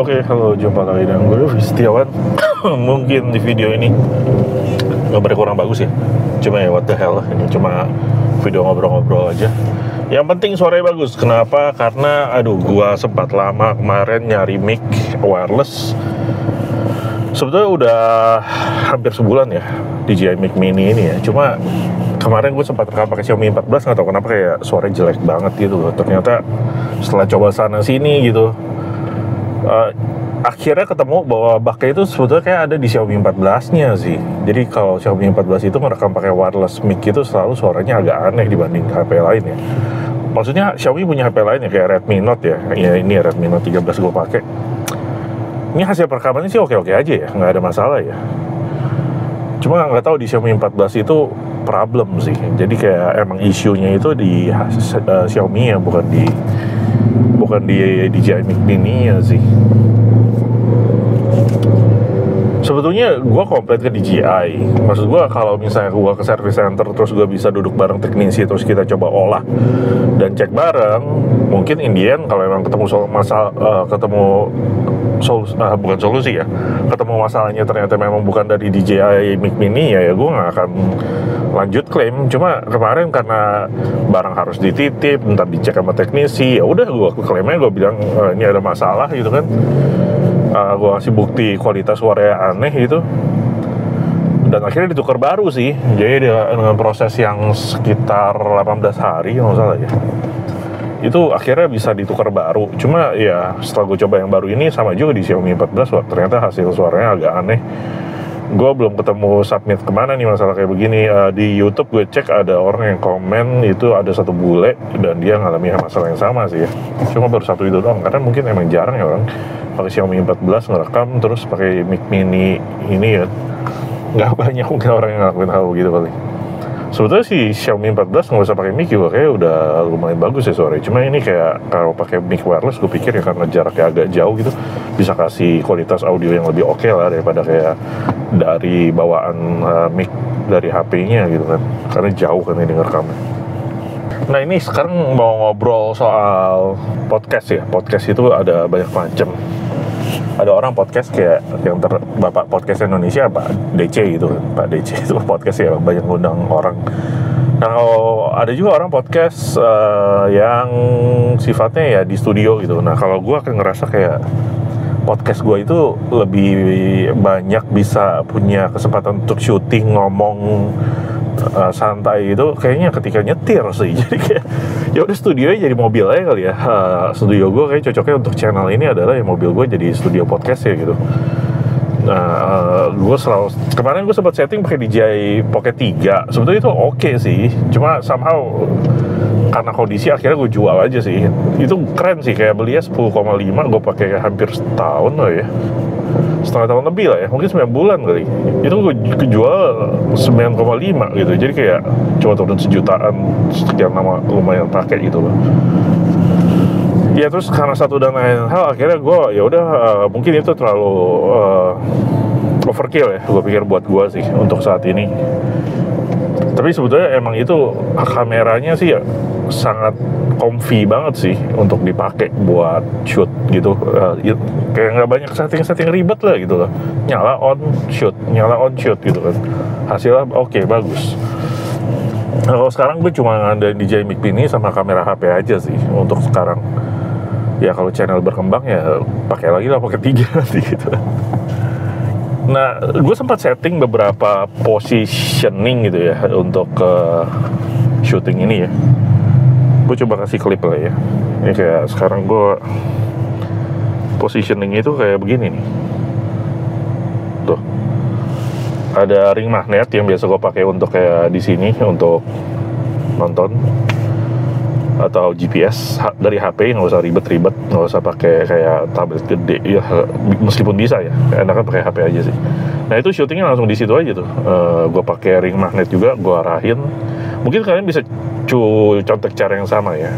Oke, halo, jumpa lagi dengan gue Setiawan. Mungkin di video ini gambarnya kurang bagus ya. Cuma ya what the hell, ini cuma video ngobrol-ngobrol aja. Yang penting suaranya bagus. Kenapa? Karena gua sempat lama kemarin nyari mic wireless. Sebetulnya udah hampir sebulan ya DJI Mic Mini ini ya. Cuma kemarin gue sempat rekam pakai Xiaomi 14, nggak tahu kenapa kayak suaranya jelek banget gitu loh. Ternyata setelah coba sana sini gitu, akhirnya ketemu bahwa bugnya itu sebetulnya kayak ada di Xiaomi 14-nya sih. Jadi kalau Xiaomi 14 itu merekam pakai wireless mic itu selalu suaranya agak aneh dibanding HP lain ya. Maksudnya Xiaomi punya HP lain ya, kayak Redmi Note ya. Ya ini Redmi Note 13 gue pakai. Ini hasil perekamannya sih oke-oke aja ya, nggak ada masalah ya. Cuma nggak tahu di Xiaomi 14 itu problem sih. Jadi kayak emang isunya itu di Xiaomi ya, bukan di DJI Mic Mini ya sih. Sebetulnya gue komplain ke DJI. Maksud gue kalau misalnya gue ke service center terus gue bisa duduk bareng teknisi terus kita coba olah dan cek bareng, mungkin in the end kalau emang ketemu bukan solusi ya, ketemu masalahnya ternyata memang bukan dari DJI Mic Mini ya gue nggak akan lanjut klaim. Cuma kemarin karena barang harus dititip, ntar dicek sama teknisi, ya udah gue klaimnya, gue bilang ini ada masalah gitu kan. Gue kasih bukti kualitas suaranya aneh gitu, dan akhirnya ditukar baru sih. Jadi dengan proses yang sekitar 18 hari nggak salah ya, itu akhirnya bisa ditukar baru. Cuma ya setelah gue coba yang baru ini sama juga di Xiaomi 14, ternyata hasil suaranya agak aneh. Gue belum ketemu submit kemana nih masalah kayak begini. Di YouTube gue cek ada orang yang komen itu ada satu bule dan dia ngalami masalah yang sama sih ya. Cuma baru satu itu doang, karena mungkin emang jarang ya orang pakai Xiaomi 14 ngerekam terus pakai Mic Mini ini ya. Nggak banyak mungkin orang yang ngelakuin hal gitu kali. Sebetulnya sih Xiaomi 14 nggak usah pakai mic juga kayak udah lumayan bagus ya suaranya. Cuma ini kayak kalau pakai mic wireless gue pikir ya karena jaraknya agak jauh gitu bisa kasih kualitas audio yang lebih oke lah daripada kayak dari bawaan mic dari HP-nya gitu kan, karena jauh kan ini ngerekamnya. Nah ini sekarang mau ngobrol soal podcast ya. Podcast itu ada banyak macam. Ada orang podcast kayak yang Bapak Podcast Indonesia, Pak DC gitu. Pak DC itu podcast ya, banyak ngundang orang. Nah kalau ada juga orang podcast yang sifatnya ya di studio gitu. Nah kalau gue akan ngerasa kayak podcast gue itu lebih banyak bisa punya kesempatan untuk syuting, ngomong santai gitu kayaknya ketika nyetir sih. Jadi kayak ya udah studionya jadi mobil aja kali ya. Studio gue kayak cocoknya untuk channel ini adalah ya mobil gue jadi studio podcast ya gitu. Nah gue selalu kemarin gue sempat setting pakai DJI Pocket 3. Sebetulnya itu oke sih, cuma somehow karena kondisi akhirnya gue jual aja sih. Itu keren sih, kayak belinya 10,5, gue pakai hampir setahun loh ya, setengah tahun lebih lah ya, mungkin 9 bulan kali. Itu gue jual 9,5 gitu. Jadi kayak cuma turun sejutaan, sekian lama lumayan pakai gitu loh. Ya terus karena satu dan lain hal akhirnya gue ya udah mungkin itu terlalu overkill ya gue pikir buat gue sih untuk saat ini. Tapi sebetulnya emang itu kameranya sih ya sangat comfy banget sih untuk dipakai buat shoot gitu. Kayak nggak banyak setting ribet lah gitu loh. Nyala on shoot gitu kan. Hasilnya oke, bagus. Nah, kalau sekarang gue cuma ada DJI Mic Mini sama kamera HP aja sih untuk sekarang. Ya kalau channel berkembang ya pakai lagi lah Pocket 3 nanti gitu. Nah, gue sempat setting beberapa positioning gitu ya untuk shooting ini ya. Gue coba kasih klip lah ya. Ini kayak sekarang gue positioning itu kayak begini nih. Tuh. Ada ring magnet yang biasa gue pakai untuk kayak di sini untuk nonton, atau GPS dari HP, nggak usah ribet-ribet, nggak usah pakai kayak tablet gede ya, meskipun bisa ya, enaknya pakai HP aja sih. Nah itu syutingnya langsung di situ aja tuh. Gue pakai ring magnet juga, gue arahin. Mungkin kalian bisa contek cara yang sama ya.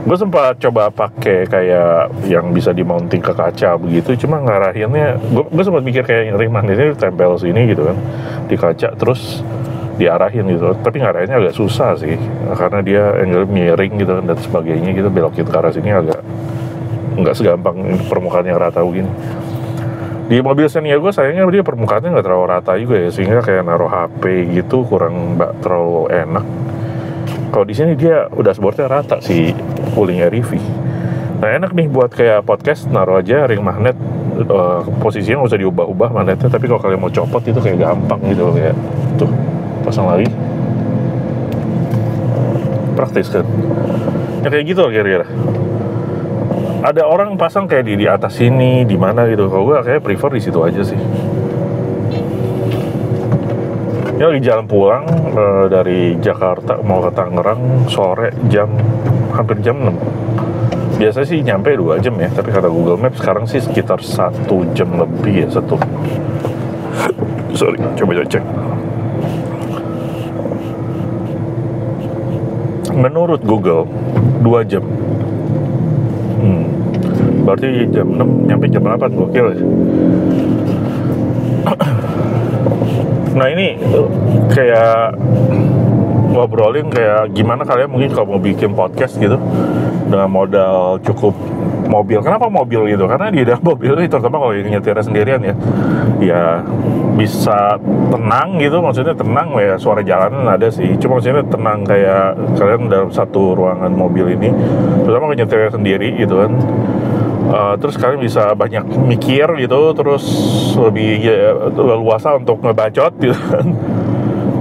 Gue sempat coba pakai kayak yang bisa di-mounting ke kaca begitu, cuma ngarahinnya, gue sempat mikir kayak ring magnetnya tempel sini gitu kan di kaca, terus diarahin gitu, tapi ngarahinnya agak susah sih karena dia angle miring gitu dan sebagainya gitu, belokin ke arah sini agak nggak segampang permukaan yang rata begini. Di mobil Xenia gue sayangnya dia permukaannya nggak terlalu rata juga ya, sehingga kayak naruh HP gitu kurang terlalu enak. Kalau di sini dia udah dashboardnya rata si Wuling REV. Nah enak nih buat kayak podcast, naruh aja ring magnet, posisinya nggak usah diubah-ubah magnetnya, tapi kalau kalian mau copot itu kayak gampang gitu, kayak tuh pasang lagi, praktis kan? Ya kayak gitu kira-kira. Ada orang pasang kayak di atas sini, di mana gitu. Kalau gue kayak prefer di situ aja sih. Ini lagi jalan pulang dari Jakarta mau ke Tangerang sore hampir jam 6. Biasanya sih nyampe 2 jam ya, tapi kata Google Maps sekarang sih sekitar 1 jam lebih ya, sorry, coba cek. Menurut Google 2 jam. Berarti jam 6 nyampe jam 8, gokil ya. Nah ini kayak ngobrolin kayak gimana kalian mungkin kalau mau bikin podcast gitu dengan modal cukup mobil. Kenapa mobil gitu? Karena di dalam mobil itu, terutama kalau nyetirnya sendirian ya bisa tenang gitu, maksudnya tenang ya, suara jalanan ada sih, cuma maksudnya tenang kayak kalian dalam satu ruangan mobil ini, terutama kalau nyetirnya sendiri gitu kan. Terus kalian bisa banyak mikir gitu, terus lebih leluasa untuk ngebacot gitu kan.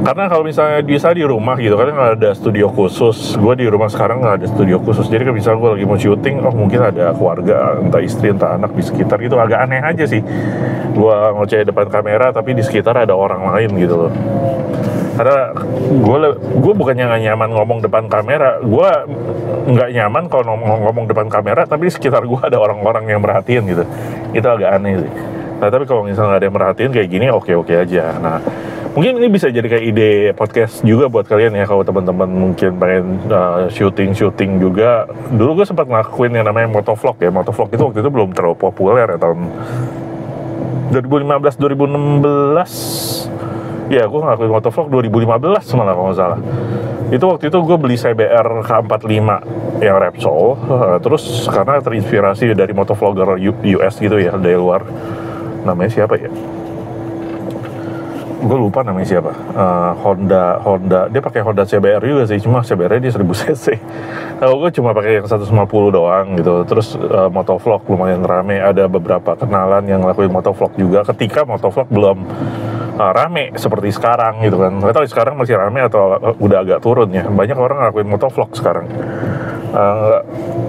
Karena kalau misalnya bisa di rumah gitu kan nggak ada studio khusus. Gue di rumah sekarang nggak ada studio khusus, jadi kan misalnya gue lagi mau syuting, mungkin ada keluarga, entah istri entah anak di sekitar gitu. Agak aneh aja sih gue ngoceh depan kamera tapi di sekitar ada orang lain gitu loh. Karena gue bukannya nggak nyaman ngomong depan kamera, gue nggak nyaman kalau ngomong depan kamera tapi di sekitar gue ada orang-orang yang merhatiin gitu. Itu agak aneh sih. Nah tapi kalau misalnya ada yang merhatiin kayak gini, oke aja. Nah mungkin ini bisa jadi kayak ide podcast juga buat kalian ya, kalau teman-teman mungkin pengen syuting juga. Dulu gue sempat ngelakuin yang namanya motovlog ya. Motovlog itu waktu itu belum terlalu populer ya, tahun 2015-2016. Ya gue ngelakuin motovlog 2015 malah kalau nggak salah. Itu waktu itu gue beli CBR K45 yang Repsol, terus karena terinspirasi dari motovlogger US gitu ya, dari luar. Namanya siapa ya? Gue lupa namanya siapa. Honda. Dia pakai Honda CBR juga sih, cuma CBR-nya dia 1000 cc. Kalau gue cuma pakai yang 150 doang gitu. Terus motovlog lumayan rame, ada beberapa kenalan yang ngelakuin motovlog juga ketika motovlog belum rame seperti sekarang gitu kan. Nggak tahu sekarang masih rame atau udah agak turun ya. Banyak orang ngelakuin motovlog sekarang.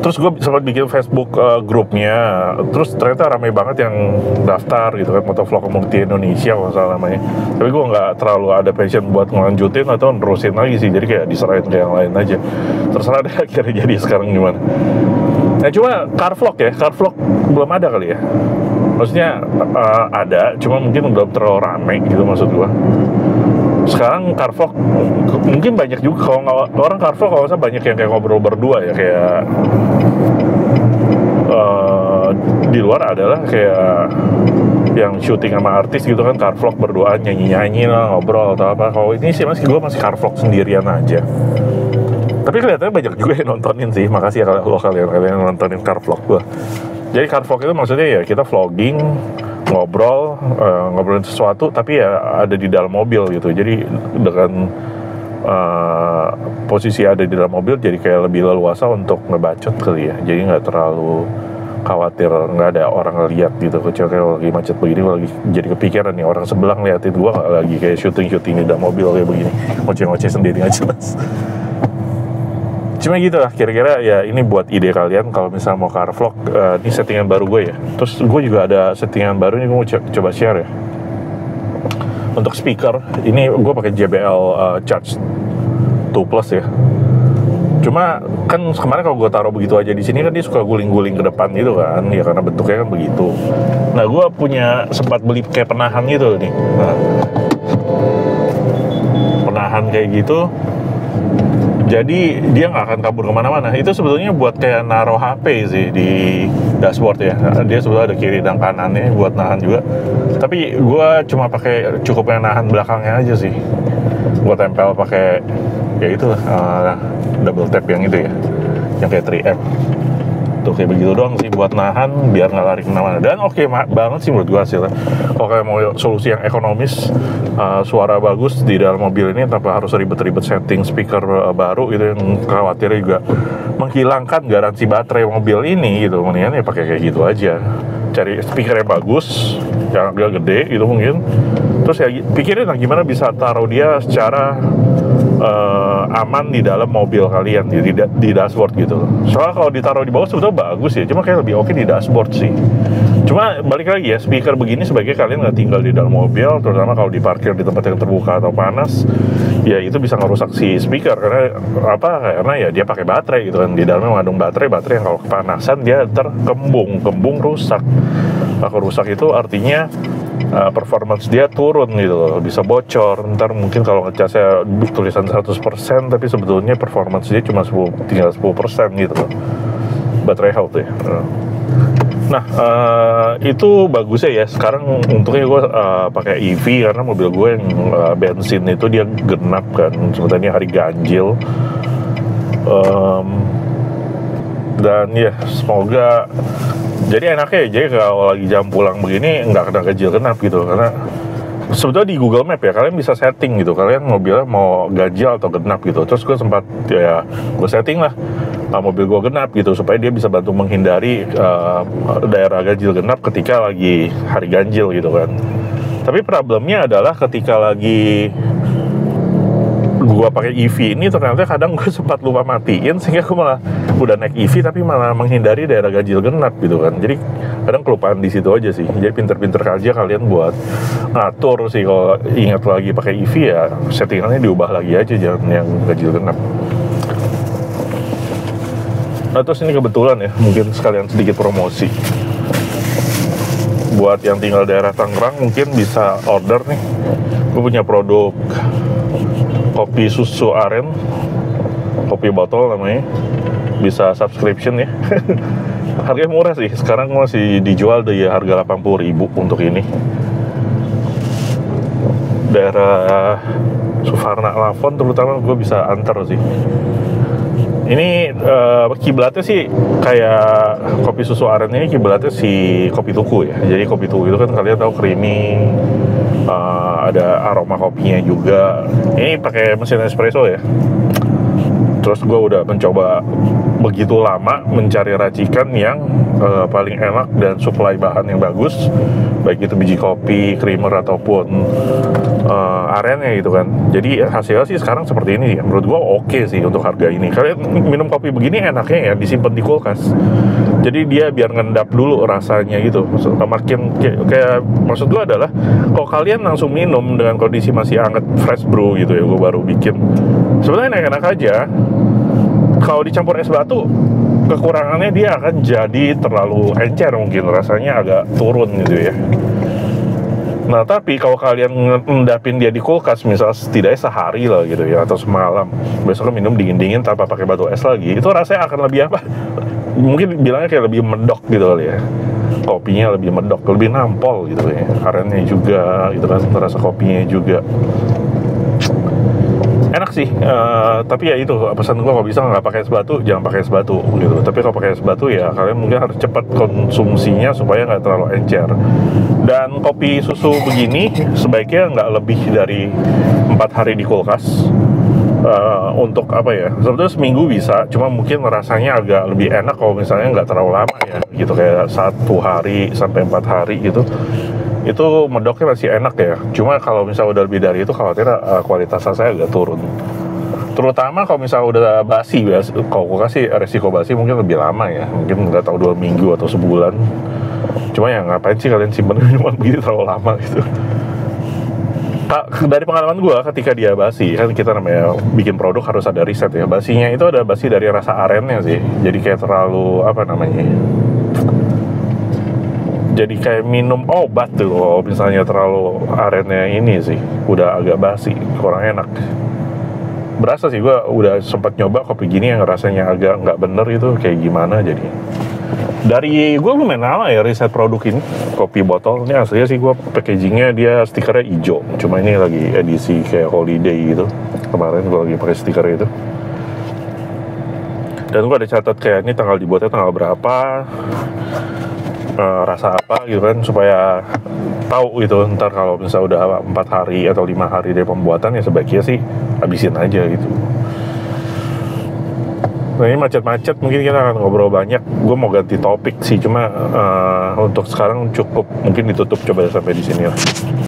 Terus gue sempat bikin Facebook grupnya, terus ternyata rame banget yang daftar gitu kan, motovlog community Indonesia kalau salah namanya. Tapi gue nggak terlalu ada passion buat ngelanjutin atau nerusin lagi sih, jadi kayak diserahin ke yang lain aja. Terserah deh akhirnya jadi sekarang gimana. Nah cuma car vlog belum ada kali ya. Maksudnya ada, cuma mungkin belum terlalu rame gitu maksud gue. Sekarang car vlog mungkin banyak juga, kalau orang car vlog kalau saya banyak yang kayak ngobrol berdua ya, kayak di luar adalah kayak yang syuting sama artis gitu kan, car vlog berduaan nyanyi lah, ngobrol atau apa. Kalau ini sih gue masih car vlog sendirian aja. Tapi kelihatannya banyak juga yang nontonin sih. Makasih ya kalau kalian nontonin car vlog gue. Jadi car vlog itu maksudnya ya kita vlogging, ngobrolin sesuatu tapi ya ada di dalam mobil gitu. Jadi dengan posisi ada di dalam mobil jadi kayak lebih leluasa untuk ngebacot kali ya. Jadi nggak terlalu khawatir nggak ada orang lihat gitu. Kecuali kalau lagi macet begini, lagi jadi kepikiran nih orang sebelah ngeliatin gue lagi kayak syuting di dalam mobil kayak begini, ngoceh sendiri nggak jelas. Cuma gitu lah kira-kira ya, ini buat ide kalian kalau misalnya mau car vlog. Ini settingan baru gue ya. Terus gue juga ada settingan baru nih, gue mau coba share ya. Untuk speaker ini gue pakai JBL Charge 2 Plus ya. Cuma kan kemarin kalau gue taruh begitu aja di sini kan dia suka guling-guling ke depan gitu kan, ya karena bentuknya kan begitu. Nah gue sempat beli kayak penahan gitu nih. Nah, penahan kayak gitu. Jadi dia nggak akan kabur kemana-mana. Itu sebetulnya buat kayak naruh HP sih di dashboard ya. Dia sebetulnya ada kiri dan kanannya buat nahan juga. Tapi gue cuma pakai cukup yang nahan belakangnya aja sih. Gue tempel pakai ya itu double tap yang itu ya, yang kayak 3M. tuh kayak begitu doang sih buat nahan biar nggak lari kemana-mana. Dan oke banget sih menurut gua hasilnya. Kalau kayak mau solusi yang ekonomis, suara bagus di dalam mobil ini tanpa harus ribet-ribet setting speaker baru gitu, yang khawatirnya juga menghilangkan garansi baterai mobil ini gitu. Mendingan ya pakai kayak gitu aja, cari speaker yang bagus yang agak gede gitu mungkin, terus ya pikirin lah gimana bisa taruh dia secara aman di dalam mobil kalian, di dashboard gitu. Soalnya kalau ditaruh di bawah sebetulnya bagus ya, cuma kayak lebih oke di dashboard sih. Cuma balik lagi ya, speaker begini sebaiknya kalian nggak tinggal di dalam mobil, terutama kalau diparkir di tempat yang terbuka atau panas, ya itu bisa ngerusak si speaker. Karena apa? Karena ya dia pakai baterai gitu kan, di dalamnya mengandung baterai yang kalau kepanasan dia kembung rusak. Kalau rusak itu artinya performance dia turun gitu loh, bisa bocor. Ntar mungkin kalau ngecasnya tulisan 100% tapi sebetulnya performance dia cuma tinggal 10% gitu loh, baterai health ya. Nah itu bagusnya ya sekarang untungnya gue pakai EV, karena mobil gue yang bensin itu dia genap kan, sebenarnya hari ganjil. Dan ya semoga jadi enaknya, jadi kalau lagi jam pulang begini nggak kena ganjil genap gitu. Karena sebetulnya di Google Map ya kalian bisa setting gitu, kalian mobilnya mau ganjil atau genap gitu. Terus gue sempat ya gue setting lah mobil gue genap gitu, supaya dia bisa bantu menghindari daerah ganjil genap ketika lagi hari ganjil gitu kan. Tapi problemnya adalah ketika lagi gue pakai EV ini, ternyata kadang gue sempat lupa matiin, sehingga gue malah udah naik EV tapi malah menghindari daerah ganjil genap gitu kan. Jadi kadang kelupaan di situ aja sih. Jadi pinter-pinter aja kalian buat ngatur sih, kalau ingat lagi pakai EV ya settingannya diubah lagi aja, jangan yang ganjil genap. Nah terus ini kebetulan ya, mungkin sekalian sedikit promosi buat yang tinggal daerah Tangerang, mungkin bisa order nih. Gue punya produk kopi susu aren, kopi botol namanya, bisa subscription ya. Harganya murah sih, sekarang masih dijual di harga 80.000 untuk ini. Daerah Suvarna Lavon terutama gue bisa antar sih. Ini kiblatnya sih kayak kopi susu aren ini, kiblatnya si kopi tuku ya. Jadi kopi tuku itu kan kalian tahu creamy, ada aroma kopinya juga. Ini pakai mesin espresso ya. Terus gue udah mencoba begitu lama mencari racikan yang paling enak dan supply bahan yang bagus, baik itu biji kopi, creamer ataupun arennya gitu kan. Jadi hasilnya sih sekarang seperti ini ya. Menurut gue oke sih untuk harga ini. Kalian minum kopi begini enaknya ya disimpan di kulkas. Jadi dia biar ngendap dulu rasanya gitu. Makin kayak maksud gue adalah kalau kalian langsung minum dengan kondisi masih hangat fresh brew gitu ya, gue baru bikin, sebenarnya enak-enak aja. Kalau dicampur es batu, kekurangannya dia akan jadi terlalu encer, mungkin rasanya agak turun gitu ya. Nah tapi kalau kalian ngendapin dia di kulkas, misal setidaknya sehari lah gitu ya, atau semalam, besoknya minum dingin-dingin tanpa pakai batu es lagi, itu rasanya akan lebih apa? Mungkin bilangnya kayak lebih medok gitu kali ya. Kopinya lebih medok, lebih nampol gitu ya. Arennya juga gitu kan, rasa kopinya juga enak sih. Tapi ya itu pesan gue, kalau bisa nggak pakai es batu jangan pakai es batu gitu. Tapi kalau pakai es batu ya kalian mungkin harus cepat konsumsinya supaya nggak terlalu encer. Dan kopi susu begini sebaiknya nggak lebih dari 4 hari di kulkas. Untuk apa ya, sebetulnya seminggu bisa, cuma mungkin rasanya agak lebih enak kalau misalnya nggak terlalu lama ya gitu, kayak 1 hari sampai 4 hari gitu. Itu medoknya masih enak ya. Cuma kalau misalnya udah lebih dari itu, khawatir kualitas rasanya agak turun. Terutama kalau misalnya udah basi, kalau gue kasih resiko basi mungkin lebih lama ya. Mungkin nggak tahu 2 minggu atau sebulan. Cuma ya ngapain sih kalian simpen minuman begini terlalu lama gitu. Dari pengalaman gue ketika dia basi, kan kita namanya bikin produk harus ada riset ya. Basinya itu ada basi dari rasa arennya sih. Jadi kayak terlalu apa namanya, jadi kayak minum obat tuh kalau misalnya terlalu arennya ini sih udah agak basi, kurang enak. Berasa sih gue udah sempat nyoba kopi gini yang rasanya agak nggak bener itu kayak gimana. Jadi dari gue lumayan lama ya riset produk ini, kopi botol ini aslinya sih gue packagingnya dia stikernya hijau, cuma ini lagi edisi kayak holiday gitu. Kemarin gue lagi pakai stiker itu. Dan gue ada catat kayak ini tanggal dibuatnya tanggal berapa, rasa apa gitu kan, supaya tahu gitu ntar kalau misalnya udah 4 hari atau 5 hari dari pembuatan ya sebaiknya sih habisin aja gitu. Nah ini macet-macet, mungkin kita akan ngobrol banyak. Gue mau ganti topik sih, cuma untuk sekarang cukup, mungkin ditutup coba sampai di sini lah.